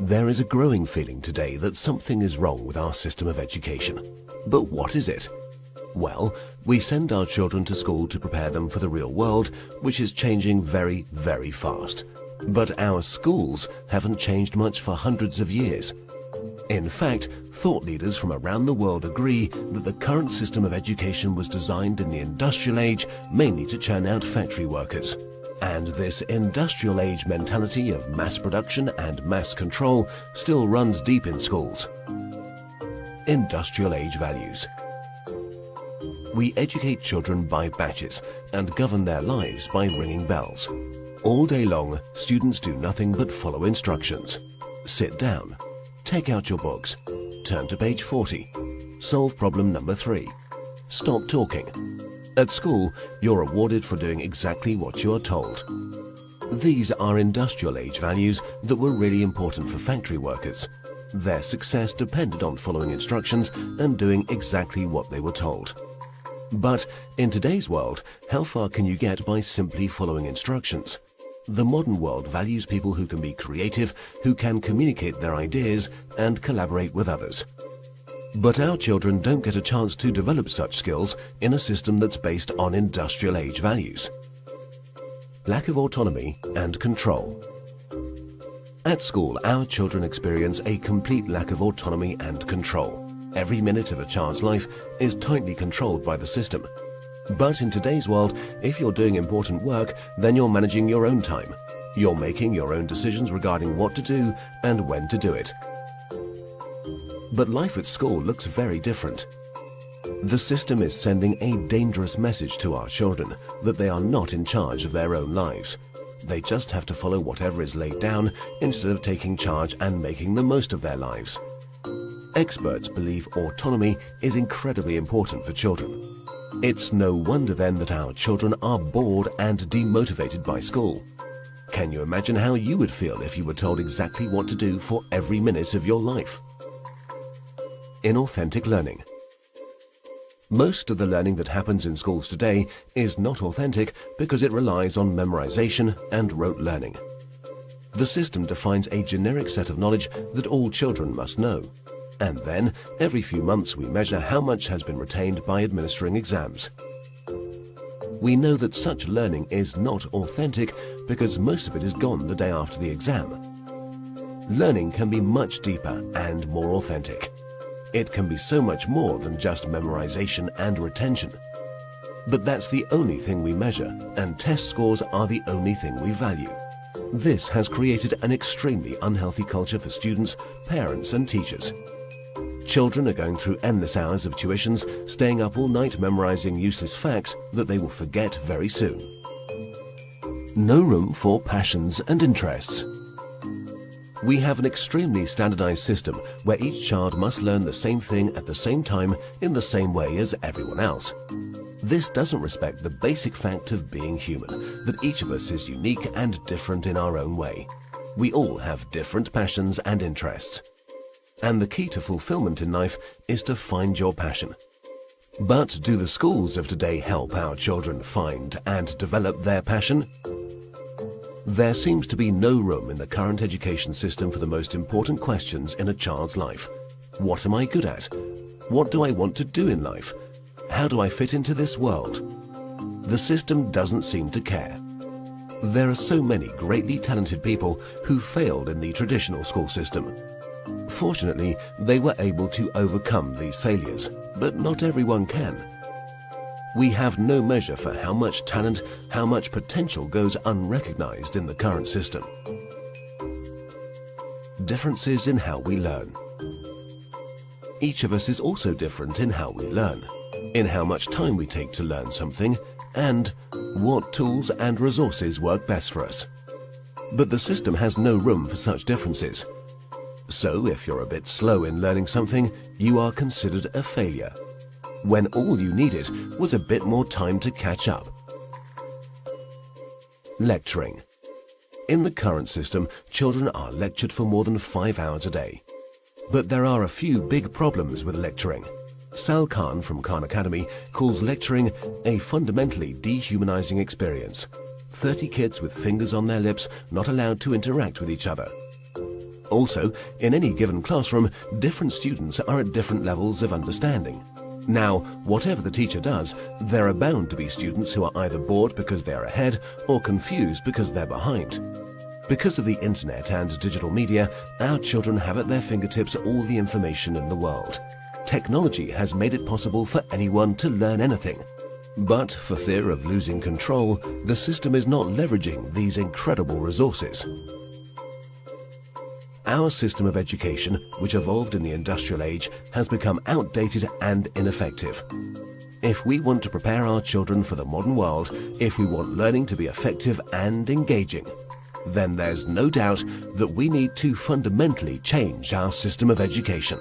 There is a growing feeling today that something is wrong with our system of education. But what is it? Well, we send our children to school to prepare them for the real world, which is changing very, very fast. But our schools haven't changed much for hundreds of years. In fact, thought leaders from around the world agree that the current system of education was designed in the industrial age mainly to churn out factory workers. And this industrial age mentality of mass production and mass control still runs deep in schools. Industrial age values. We educate children by batches and govern their lives by ringing bells. All day long, students do nothing but follow instructions. Sit down. Take out your books. Turn to page 40. Solve problem number 3. Stop talking. At school, you're rewarded for doing exactly what you are told. These are industrial age values that were really important for factory workers. Their success depended on following instructions and doing exactly what they were told. But in today's world, how far can you get by simply following instructions? The modern world values people who can be creative, who can communicate their ideas and collaborate with others. But our children don't get a chance to develop such skills in a system that's based on industrial age values. Lack of autonomy and control. At school, our children experience a complete lack of autonomy and control. Every minute of a child's life is tightly controlled by the system. But in today's world, if you're doing important work, then you're managing your own time. You're making your own decisions regarding what to do and when to do it. But life at school looks very different. The system is sending a dangerous message to our children that they are not in charge of their own lives. They just have to follow whatever is laid down instead of taking charge and making the most of their lives. Experts believe autonomy is incredibly important for children. It's no wonder then that our children are bored and demotivated by school. Can you imagine how you would feel if you were told exactly what to do for every minute of your life? Inauthentic learning. Most of the learning that happens in schools today is not authentic because it relies on memorization and rote learning. The system defines a generic set of knowledge that all children must know. And then, every few months we measure how much has been retained by administering exams. We know that such learning is not authentic because most of it is gone the day after the exam. Learning can be much deeper and more authentic. It can be so much more than just memorization and retention. But that's the only thing we measure, and test scores are the only thing we value. This has created an extremely unhealthy culture for students, parents and teachers. Children are going through endless hours of tuitions, staying up all night memorizing useless facts that they will forget very soon. No room for passions and interests. We have an extremely standardized system where each child must learn the same thing at the same time in the same way as everyone else. This doesn't respect the basic fact of being human, that each of us is unique and different in our own way. We all have different passions and interests. And the key to fulfillment in life is to find your passion. But do the schools of today help our children find and develop their passion? There seems to be no room in the current education system for the most important questions in a child's life. What am I good at? What do I want to do in life? How do I fit into this world? The system doesn't seem to care. There are so many greatly talented people who failed in the traditional school system. Fortunately, they were able to overcome these failures, but not everyone can. We have no measure for how much talent, how much potential goes unrecognized in the current system. Differences in how we learn. Each of us is also different in how we learn, in how much time we take to learn something, and what tools and resources work best for us. But the system has no room for such differences. So if you're a bit slow in learning something, you are considered a failure, when all you needed was a bit more time to catch up. Lecturing. In the current system, children are lectured for more than 5 hours a day. But there are a few big problems with lecturing. Sal Khan from Khan Academy calls lecturing a fundamentally dehumanizing experience. 30 kids with fingers on their lips, not allowed to interact with each other. Also, in any given classroom, different students are at different levels of understanding. Now, whatever the teacher does, there are bound to be students who are either bored because they are ahead or confused because they're behind. Because of the internet and digital media, our children have at their fingertips all the information in the world. Technology has made it possible for anyone to learn anything. But for fear of losing control, the system is not leveraging these incredible resources. Our system of education, which evolved in the industrial age, has become outdated and ineffective. If we want to prepare our children for the modern world, if we want learning to be effective and engaging, then there's no doubt that we need to fundamentally change our system of education.